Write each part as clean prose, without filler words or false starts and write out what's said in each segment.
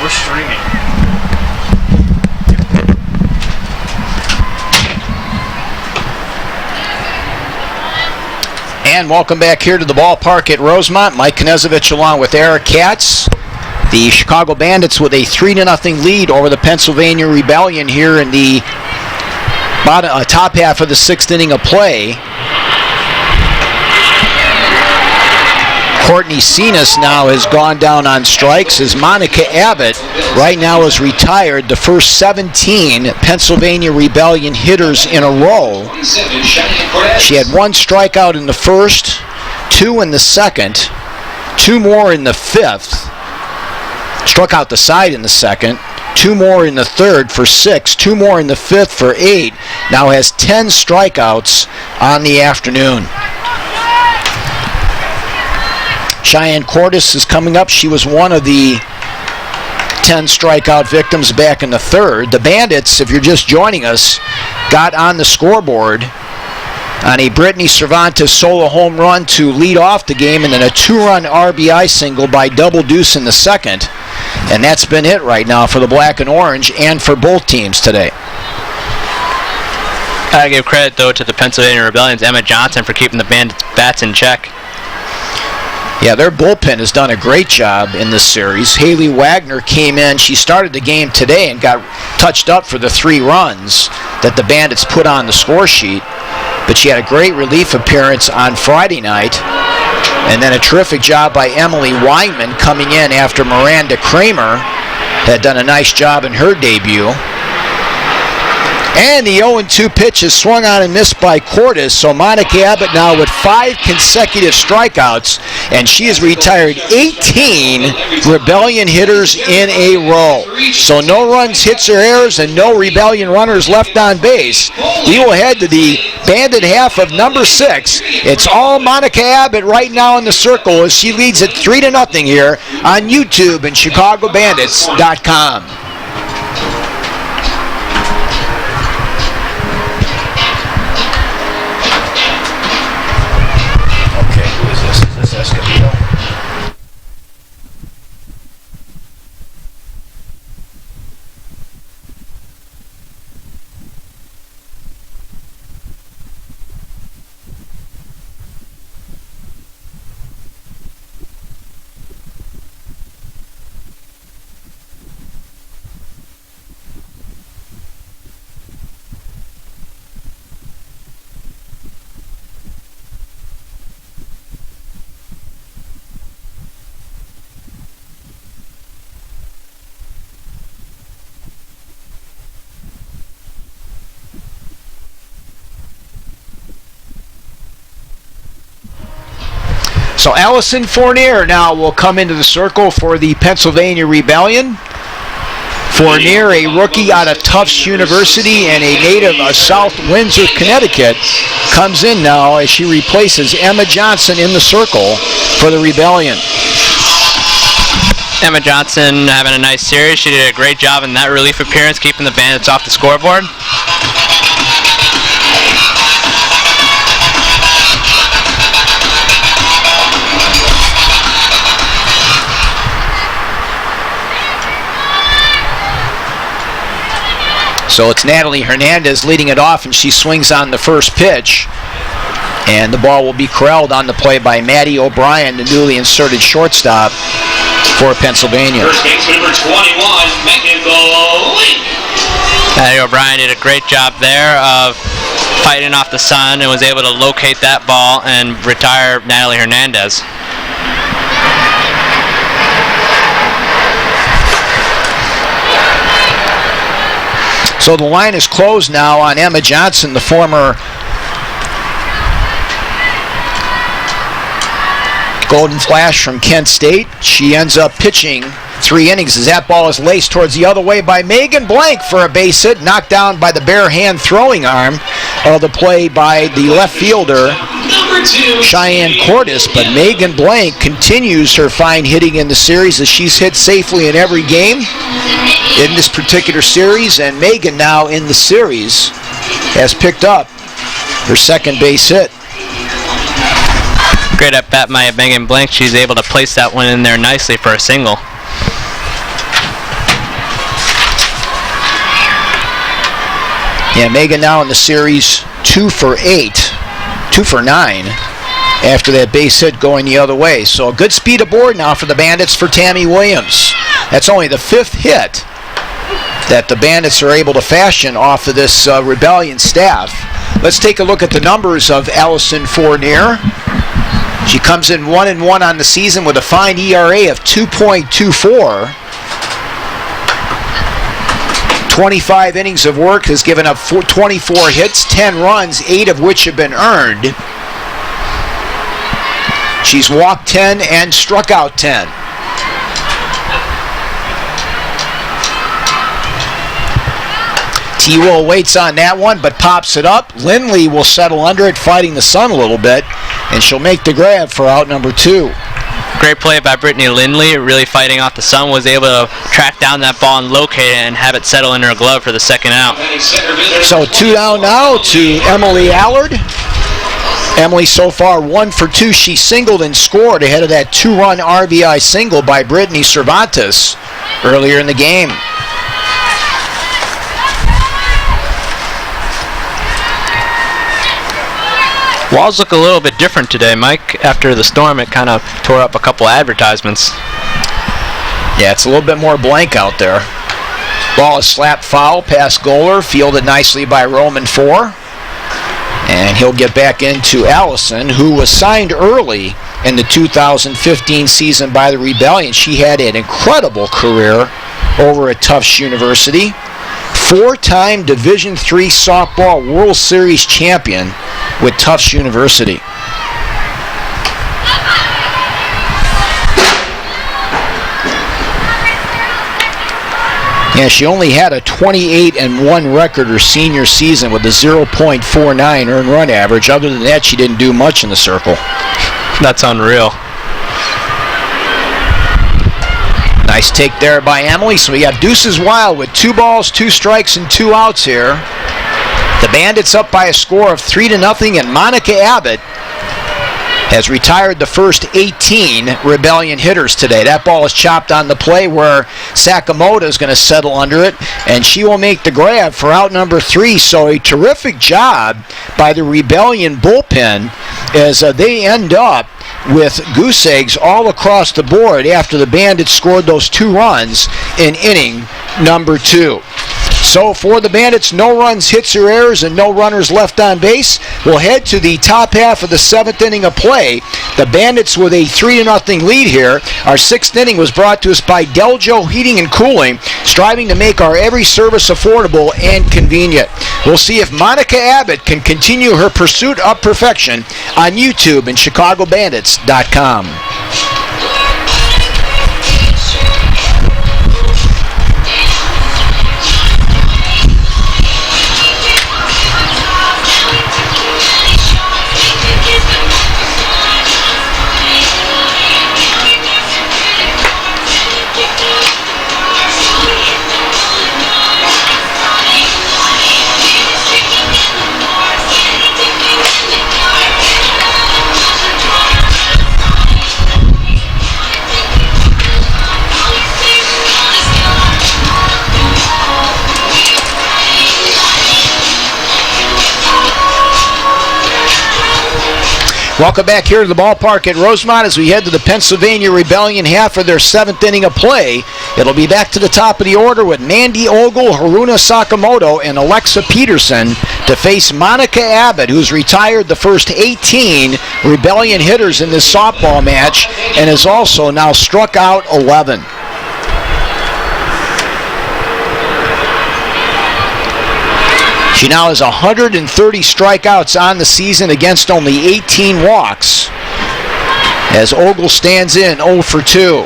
We're streaming. And welcome back here to the ballpark at Rosemont. Mike Knezovich along with Eric Katz. The Chicago Bandits with a 3-0 lead over the Pennsylvania Rebellion here in the top half of the 6th inning of play. Courtney Cenas now has gone down on strikes as Monica Abbott right now is retired, the first 17 Pennsylvania Rebellion hitters in a row. She had 1 strikeout in the first, 2 in the second, 2 more in the 5th, struck out the side in the second, 2 more in the third for 6, 2 more in the 5th for 8, now has 10 strikeouts on the afternoon. Cheyenne Cordes is coming up. She was one of the 10 strikeout victims back in the 3rd. The Bandits, if you're just joining us, got on the scoreboard on a Brittany Cervantes solo home run to lead off the game, and then a 2-run RBI single by Double Deuce in the 2nd. And that's been it right now for the Black and Orange and for both teams today. I give credit, though, to the Pennsylvania Rebellion's Emma Johnson for keeping the Bandits' bats in check. Yeah, their bullpen has done a great job in this series. Haley Wagner came in. She started the game today and got touched up for the 3 runs that the Bandits put on the score sheet. But she had a great relief appearance on Friday night. And then a terrific job by Emily Weinman coming in after Miranda Kramer had done a nice job in her debut. And the 0-2 pitch is swung on and missed by Cordes, so Monica Abbott now with 5 consecutive strikeouts, and she has retired 18 Rebellion hitters in a row. So no runs, hits, or errors, and no Rebellion runners left on base. We will head to the Bandit half of number 6. It's all Monica Abbott right now in the circle as she leads it 3-0 here on YouTube and ChicagoBandits.com. So Allison Fournier now will come into the circle for the Pennsylvania Rebellion. Fournier, a rookie out of Tufts University and a native of South Windsor, Connecticut, comes in now as she replaces Emma Johnson in the circle for the Rebellion. Emma Johnson having a nice series. She did a great job in that relief appearance, keeping the Bandits off the scoreboard. So it's Natalie Hernandez leading it off, and she swings on the first pitch. And the ball will be corralled on the play by Maddie O'Brien, the newly inserted shortstop for Pennsylvania. First baseman number 21, Megan Blank. Maddie O'Brien did a great job there of fighting off the sun and was able to locate that ball and retire Natalie Hernandez. So the line is closed now on Emma Johnson, the former Golden Flash from Kent State. She ends up pitching 3 innings as that ball is laced towards the other way by Megan Blank for a base hit, knocked down by the bare hand throwing arm of the play by the left fielder Cheyenne Cordes. But Megan Blank continues her fine hitting in the series as she's hit safely in every game in this particular series, and Megan now in the series has picked up her second base hit. Great at bat by Megan Blank. She's able to place that one in there nicely for a single. Yeah, Megan now in the series 2 for 8, 2 for 9 after that base hit going the other way. So a good speed aboard now for the Bandits for Tammy Williams. That's only the 5th hit that the Bandits are able to fashion off of this Rebellion staff. Let's take a look at the numbers of Allison Fournier. She comes in 1-1 on the season with a fine ERA of 2.24. 25 innings of work, has given up 24 hits, 10 runs, 8 of which have been earned. She's walked 10 and struck out 10. T-Will waits on that one, but pops it up. Lindley will settle under it, fighting the sun a little bit, and she'll make the grab for out number 2. Great play by Brittany Lindley, really fighting off the sun, was able to track down that ball and locate it and have it settle in her glove for the second out. So 2 down now to Emily Allard. Emily so far 1 for 2. She singled and scored ahead of that 2-run RBI single by Brittany Cervantes earlier in the game. Walls look a little bit different today, Mike. After the storm, it kind of tore up a couple advertisements. Yeah, it's a little bit more blank out there. Ball is slapped foul past Goaler, fielded nicely by Roman 4. And he'll get back into Allison, who was signed early in the 2015 season by the Rebellion. She had an incredible career over at Tufts University. 4-time Division III softball World Series champion with Tufts University. Yeah, she only had a 28-1 record her senior season with a 0.49 earned run average. Other than that, she didn't do much in the circle. That's unreal. Nice take there by Emily. So we got Deuces Wild with 2 balls, 2 strikes, and 2 outs here. The Bandits up by a score of 3-0, and Monica Abbott has retired the first 18 Rebellion hitters today. That ball is chopped on the play where Sakamoto is going to settle under it, and she will make the grab for out number 3. So a terrific job by the Rebellion bullpen as they end up with goose eggs all across the board after the Bandits scored those 2 runs in inning number 2. So for the Bandits, no runs, hits, or errors, and no runners left on base. We'll head to the top half of the 7th inning of play. The Bandits with a 3-0 lead here. Our 6th inning was brought to us by Deljo Heating and Cooling, striving to make our every service affordable and convenient. We'll see if Monica Abbott can continue her pursuit of perfection on YouTube and ChicagoBandits.com. Welcome back here to the ballpark at Rosemont as we head to the Pennsylvania Rebellion half of their 7th inning of play. It'll be back to the top of the order with Mandy Ogle, Haruna Sakamoto, and Alexa Peterson to face Monica Abbott, who's retired the first 18 Rebellion hitters in this softball match and has also now struck out 11. She now has 130 strikeouts on the season against only 18 walks as Ogle stands in 0 for 2.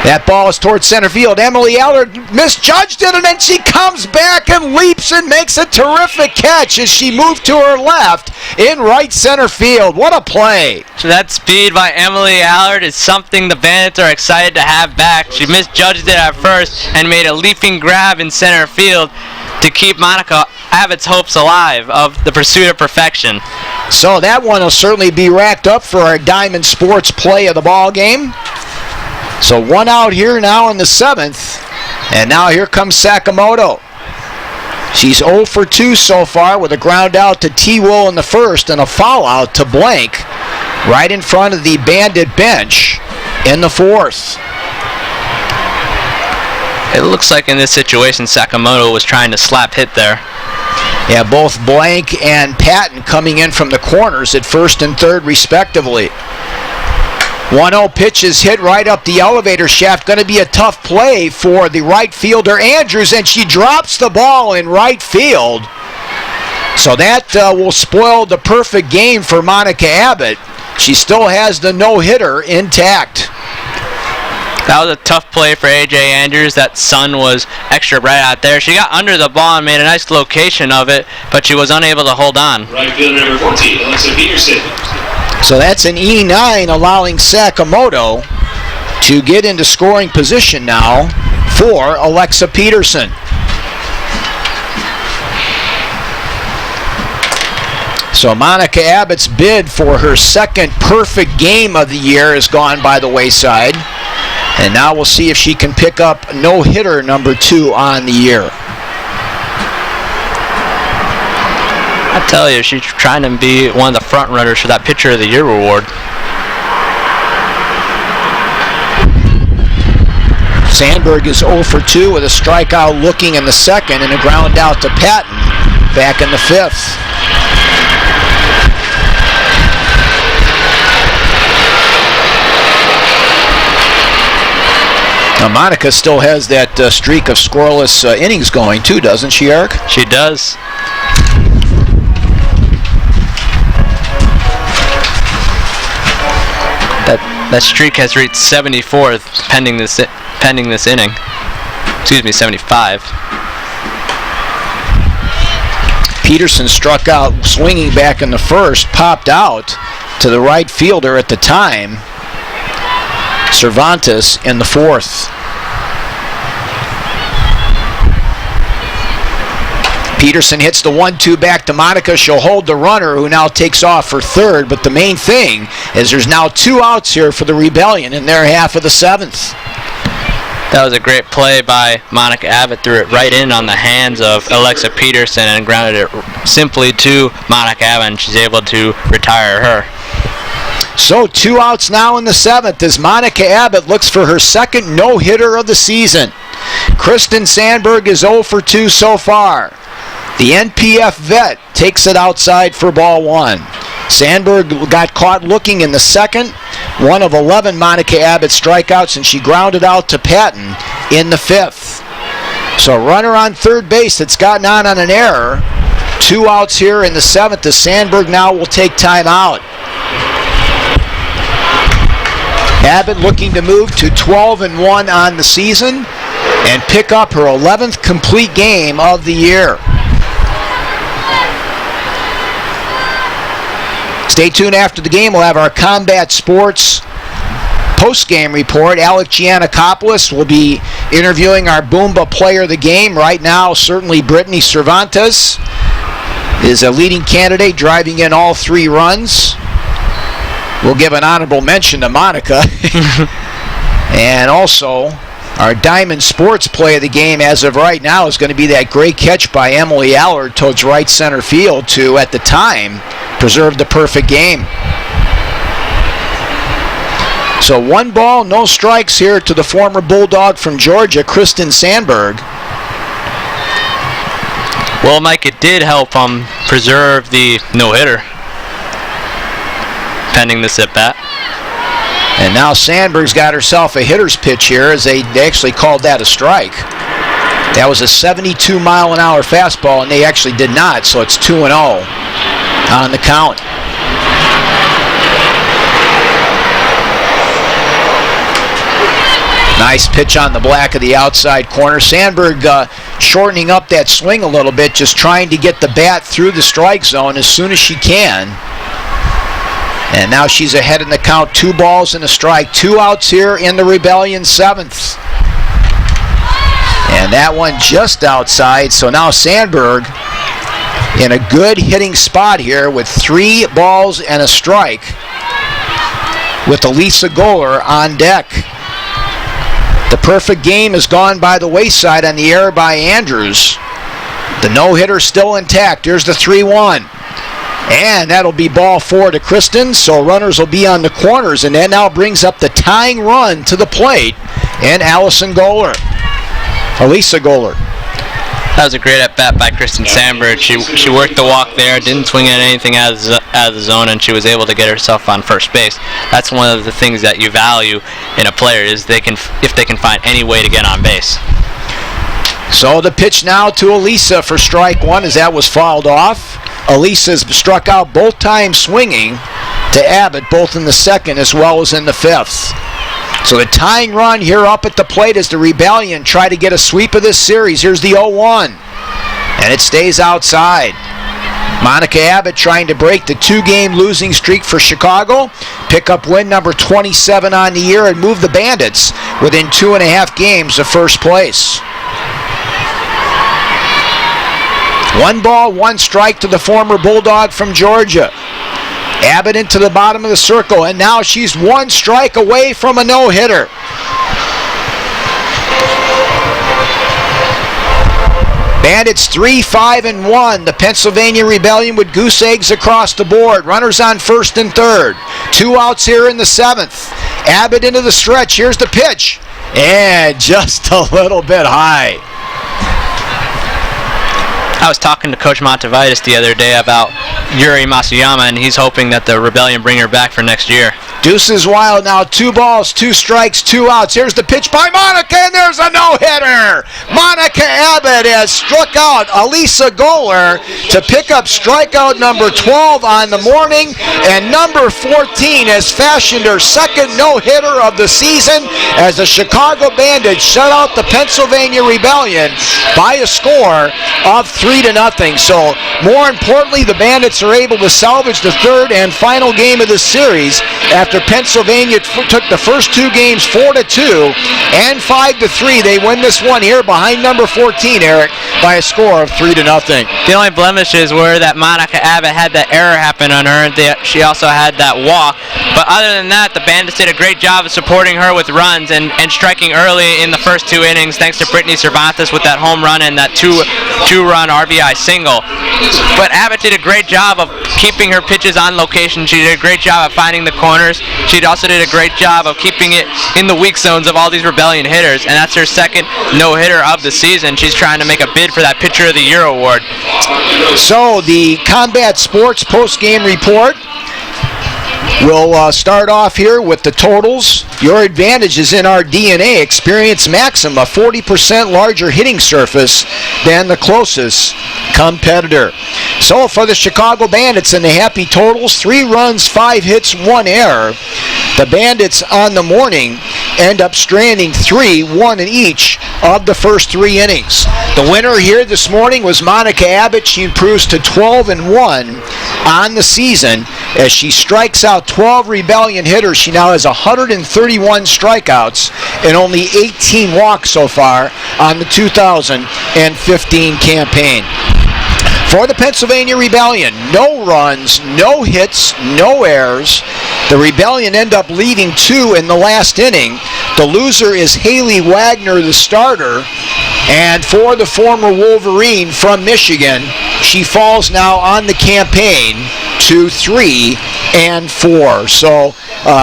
That ball is towards center field. Emily Allard misjudged it, and then she comes back and leaps and makes a terrific catch as she moved to her left in right center field. What a play. So that speed by Emily Allard is something the Bandits are excited to have back. She misjudged it at first and made a leaping grab in center field to keep Monica Abbott's hopes alive of the pursuit of perfection. So that one will certainly be racked up for our Diamond Sports play of the ball game. So 1 out here now in the 7th, and now here comes Sakamoto. She's 0 for 2 so far with a ground out to T-Will in the first and a foul out to Blank right in front of the Bandit bench in the fourth. It looks like in this situation Sakamoto was trying to slap hit there. Yeah, both Blank and Patton coming in from the corners at first and third respectively. 1-0 pitch is hit right up the elevator shaft. Going to be a tough play for the right fielder Andrews, and she drops the ball in right field. So that will spoil the perfect game for Monica Abbott. She still has the no-hitter intact. That was a tough play for A.J. Andrews. That sun was extra bright out there. She got under the ball and made a nice location of it, but she was unable to hold on. Right fielder number 14, Alexa Peterson. So that's an E9 allowing Sakamoto to get into scoring position now for Alexa Peterson. So Monica Abbott's bid for her second perfect game of the year has gone by the wayside. And now we'll see if she can pick up no-hitter number 2 on the year. I tell you, she's trying to be one of the front runners for that Pitcher of the Year award. Sandberg is 0 for 2 with a strikeout looking in the second and a ground out to Patton back in the fifth. Now Monica still has that streak of scoreless innings going too, doesn't she, Eric? She does. That streak has reached 74th pending this inning. Excuse me, 75. Peterson struck out swinging back in the first, popped out to the right fielder at the time, Cervantes, in the fourth. Peterson hits the 1-2 back to Monica. She'll hold the runner, who now takes off for third. But the main thing is there's now 2 outs here for the Rebellion in their half of the seventh. That was a great play by Monica Abbott. Threw it right in on the hands of Alexa Peterson and grounded it simply to Monica Abbott, and she's able to retire her. So 2 outs now in the seventh as Monica Abbott looks for her second no-hitter of the season. Kristen Sandberg is 0 for 2 so far. The NPF vet takes it outside for ball 1. Sandberg got caught looking in the second. One of 11 Monica Abbott strikeouts, and she grounded out to Patton in the fifth. So runner on third base that's gotten on an error. 2 outs here in the seventh as Sandberg now will take time out. Abbott looking to move to 12-1 on the season and pick up her 11th complete game of the year. Stay tuned after the game. We'll have our Combat Sports post-game report. Alec Giannakopoulos will be interviewing our Boomba player of the game. Right now, certainly Brittany Cervantes is a leading candidate, driving in all 3 runs. We'll give an honorable mention to Monica. And also, our Diamond Sports play of the game as of right now is going to be that great catch by Emily Allard towards right center field to, at the time, preserve the perfect game. So 1 ball, no strikes here to the former Bulldog from Georgia, Kristen Sandberg. Well, Mike, it did help preserve the no-hitter pending this at-bat. And now Sandberg's got herself a hitter's pitch here, as they actually called that a strike. That was a 72-mile-an-hour fastball, and they actually did not, so it's 2-0 on the count. Nice pitch on the black of the outside corner. Sandberg shortening up that swing a little bit, just trying to get the bat through the strike zone as soon as she can. And now she's ahead in the count, 2 balls and a strike. 2 outs here in the Rebellion 7th. And that one just outside. So now Sandberg in a good hitting spot here with 3 balls and a strike with Elisa Goller on deck. The perfect game has gone by the wayside on the error by Andrews. The no-hitter still intact. Here's the 3-1. And that'll be ball 4 to Kristen, so runners will be on the corners, and that now brings up the tying run to the plate, and Alisa Goller. That was a great at-bat by Kristen Sandberg. She worked the walk there, didn't swing at anything out of the zone, and she was able to get herself on first base. That's one of the things that you value in a player, is if they can find any way to get on base. So the pitch now to Alisa for strike 1 as that was fouled off. Alisa's struck out both times swinging to Abbott, both in the second as well as in the fifth. So the tying run here up at the plate as the Rebellion try to get a sweep of this series. Here's the 0-1, and it stays outside. Monica Abbott trying to break the 2-game losing streak for Chicago, pick up win number 27 on the year, and move the Bandits within 2.5 games of first place. 1 ball, 1 strike to the former Bulldog from Georgia. Abbott into the bottom of the circle, and now she's 1 strike away from a no-hitter. Bandits 3-5-1. The Pennsylvania Rebellion with goose eggs across the board. Runners on first and third. 2 outs here in the 7th. Abbott into the stretch. Here's the pitch. And just a little bit high. I was talking to Coach Montevitis the other day about Yuri Masuyama, and he's hoping that the Rebellion bring her back for next year. Deuces wild now. 2 balls, 2 strikes, 2 outs. Here's the pitch by Monica, and there's a no-hitter. Monica Abbott has struck out Alisa Goller to pick up strikeout number 12 on the morning, and number 14 has fashioned her second no-hitter of the season as the Chicago Bandits shut out the Pennsylvania Rebellion by a score of 3-0. So more importantly, the Bandits are able to salvage the third and final game of the series after Pennsylvania took the first 2 games 4-2 and 5-3. They win this one here behind number 14, Eric, by a score of 3-0. The only blemishes were that Monica Abbott had that error happen on her, and she also had that walk. But other than that, the Bandits did a great job of supporting her with runs and striking early in the first 2 innings, thanks to Brittany Cervantes with that home run and that two-run RBI single. But Abbott did a great job of keeping her pitches on location. She did a great job of finding the corners. She also did a great job of keeping it in the weak zones of all these Rebellion hitters, and that's her second no-hitter of the season. She's trying to make a bid for that Pitcher of the Year award. So the Combat Sports post-game report. We'll start off here with the totals. Your advantage is in our DNA. Experience Maxima, 40% larger hitting surface than the closest competitor. So for the Chicago Bandits and the happy totals, 3 runs, 5 hits, 1 error. The Bandits on the morning end up stranding 1 in each of the first 3 innings. The winner here this morning was Monica Abbott. She improves to 12-1 on the season as she strikes out 12 Rebellion hitters. She now has 131 strikeouts and only 18 walks so far on the 2015 campaign. For the Pennsylvania Rebellion, no runs, no hits, no errors. The Rebellion end up leading 2 in the last inning. The loser is Haley Wagner, the starter. And for the former Wolverine from Michigan, she falls now on the campaign to 3-4. So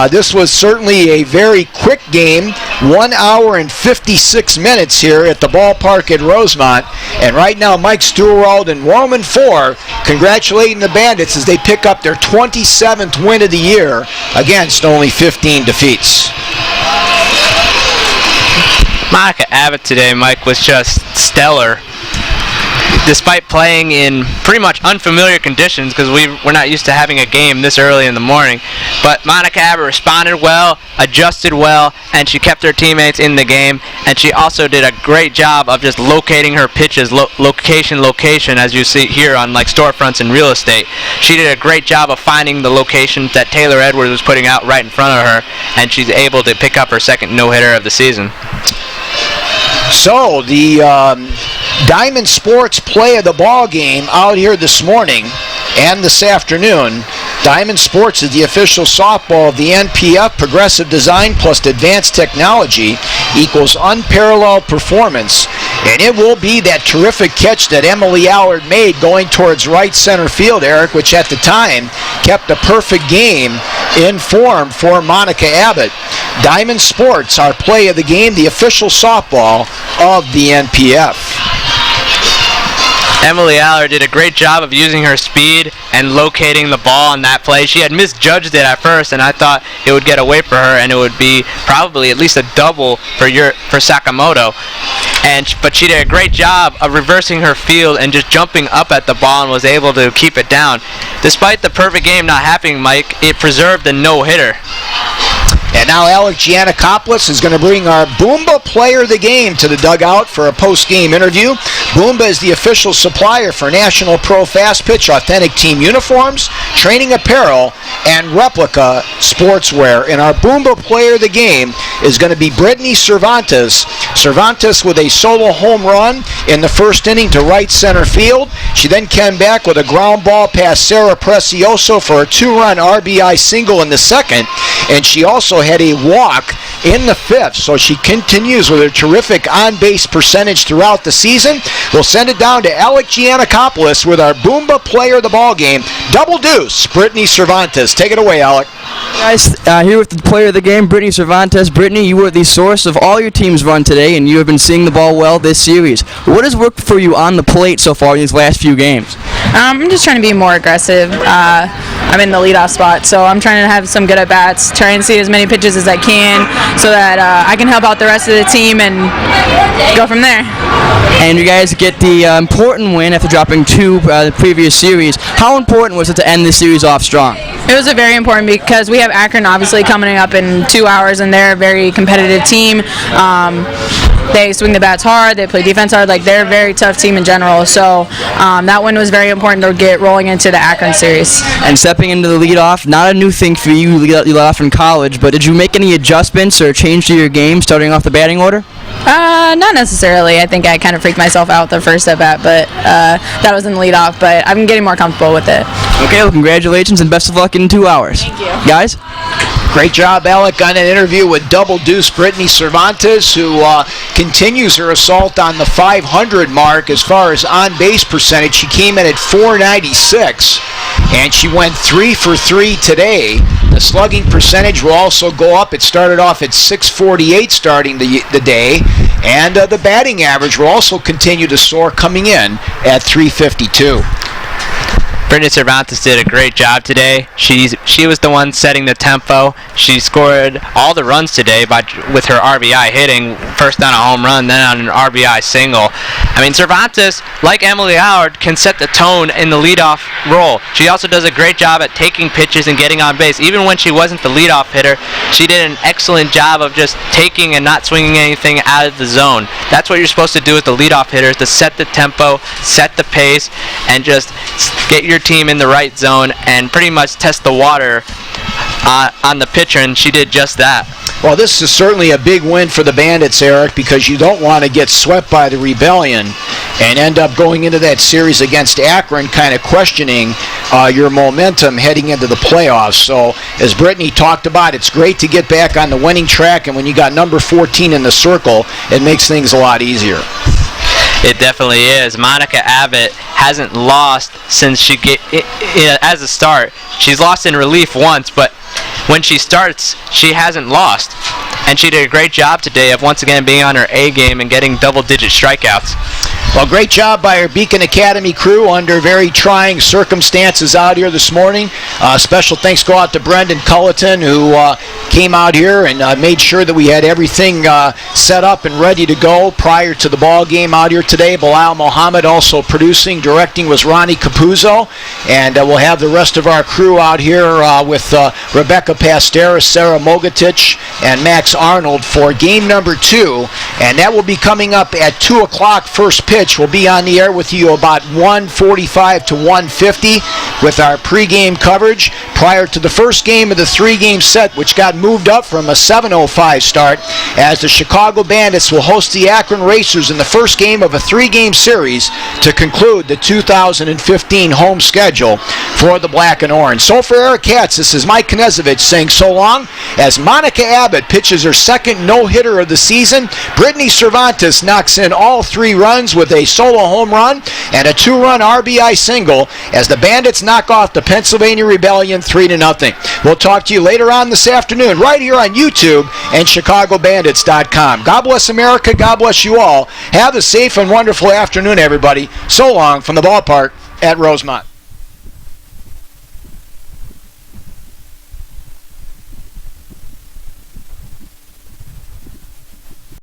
this was certainly a very quick game. 1 hour and 56 minutes here at the ballpark at Rosemont. And right now, Mike Stuhlwald and Roman 4 congratulating the Bandits as they pick up their 27th win of the year against only 15 defeats. Monica Abbott today, Mike, was just stellar. Despite playing in pretty much unfamiliar conditions, because we're not used to having a game this early in the morning. But Monica Abbott responded well, adjusted well, and she kept her teammates in the game. And she also did a great job of just locating her pitches, location, as you see here on like storefronts and real estate. She did a great job of finding the location that Taylor Edwards was putting out right in front of her, and she's able to pick up her second no-hitter of the season. So the Diamond Sports play of the ball game out here this morning and this afternoon. Diamond Sports is the official softball of the NPF. Progressive design plus advanced technology equals unparalleled performance And it will be that terrific catch that Emily Allard made going towards right center field, Eric, which at the time kept a perfect game in form for Monica Abbott. Diamond Sports, our play of the game, the official softball of the NPF. Emily Allard did a great job of using her speed and locating the ball on that play. She had misjudged it at first, and I thought it would get away for her, and it would be probably at least a double for Sakamoto. But she did a great job of reversing her field and just jumping up at the ball and was able to keep it down. Despite the perfect game not happening, Mike, it preserved a no-hitter. And now Alec Giannakopoulos is going to bring our Boomba player of the game to the dugout for a post-game interview. Boomba is the official supplier for National Pro Fast Pitch Authentic Team uniforms, training apparel, and replica sportswear. And our Boomba player of the game is going to be Brittany Cervantes. Cervantes with a solo home run in the first inning to right center field. She then came back with a ground ball past Sarah Precioso for a 2-run RBI single in the second. And she also had a walk in the fifth, so she continues with her terrific on-base percentage throughout the season. We'll send it down to Alec Giannakopoulos with our Boomba player of the ball game. Double deuce, Brittany Cervantes. Take it away, Alec. Guys, here with the player of the game, Brittany Cervantes. Brittany, you were the source of all your team's run today, and you have been seeing the ball well this series. What has worked for you on the plate so far in these last few games? I'm just trying to be more aggressive. I'm in the leadoff spot, so I'm trying to have some good at-bats, try and see as many pitches as I can so that I can help out the rest of the team and go from there. And you guys get the important win after dropping two the previous series. How important was it to end this series off strong? It was very important because we have Akron obviously coming up in 2 hours, and they're a very competitive team. They swing the bats hard, they play defense hard, like they're a very tough team in general. So that win was very important to get rolling into the Akron series. And stepping into the leadoff, not a new thing for you, you led off in college, but did you make any adjustments or change to your game starting off the batting order? Not necessarily. I think I kind of freaked myself out the first at bat, but that was in the leadoff, but I'm getting more comfortable with it. Okay, well, congratulations and best of luck in 2 hours. Thank you. Guys? Great job, Alec, on an interview with double deuce Brittany Cervantes, who continues her assault on the 500 mark as far as on-base percentage. She came in at .496, and she went 3 for 3 today. The slugging percentage will also go up. It started off at .648 starting the day, and the batting average will also continue to soar, coming in at .352. Brittany Cervantes did a great job today. She was the one setting the tempo. She scored all the runs today with her RBI hitting, first on a home run, then on an RBI single. I mean, Cervantes, like Emily Allard, can set the tone in the leadoff role. She also does a great job at taking pitches and getting on base. Even when she wasn't the leadoff hitter, she did an excellent job of just taking and not swinging anything out of the zone. That's what you're supposed to do with the leadoff hitters, to set the tempo, set the pace, and just get your team in the right zone and pretty much test the water on the pitcher, and she did just that. Well, this is certainly a big win for the Bandits, Eric, because you don't want to get swept by the Rebellion and end up going into that series against Akron kind of questioning your momentum heading into the playoffs. So, as Brittany talked about, it's great to get back on the winning track, and when you got number 14 in the circle, it makes things a lot easier. It definitely is. Monica Abbott hasn't lost since as a start. She's lost in relief once, but when she starts, she hasn't lost. And she did a great job today of once again being on her A game and getting double-digit strikeouts. Well, great job by our Beacon Academy crew under very trying circumstances out here this morning. Special thanks go out to Brendan Culleton, who came out here and made sure that we had everything set up and ready to go prior to the ball game out here today. Bilal Mohammed also producing. Directing was Ronnie Capuzzo. And we'll have the rest of our crew out here with Rebecca Pasteris, Sarah Mogatich, and Max Arnold for game number 2. And that will be coming up at 2 o'clock first pitch. We'll be on the air with you about 1:45 to 1:50 with our pregame coverage prior to the first game of the 3-game set, which got moved up from a 7:05 start, as the Chicago Bandits will host the Akron Racers in the first game of a 3-game series to conclude the 2015 home schedule for the Black and Orange. So for Eric Katz, this is Mike Knezovich saying so long as Monica Abbott pitches is her second no-hitter of the season. Brittany Cervantes knocks in all 3 runs with a solo home run and a 2-run RBI single as the Bandits knock off the Pennsylvania Rebellion 3-0. We'll talk to you later on this afternoon right here on YouTube and ChicagoBandits.com. God bless America. God bless you all. Have a safe and wonderful afternoon, everybody. So long from the ballpark at Rosemont.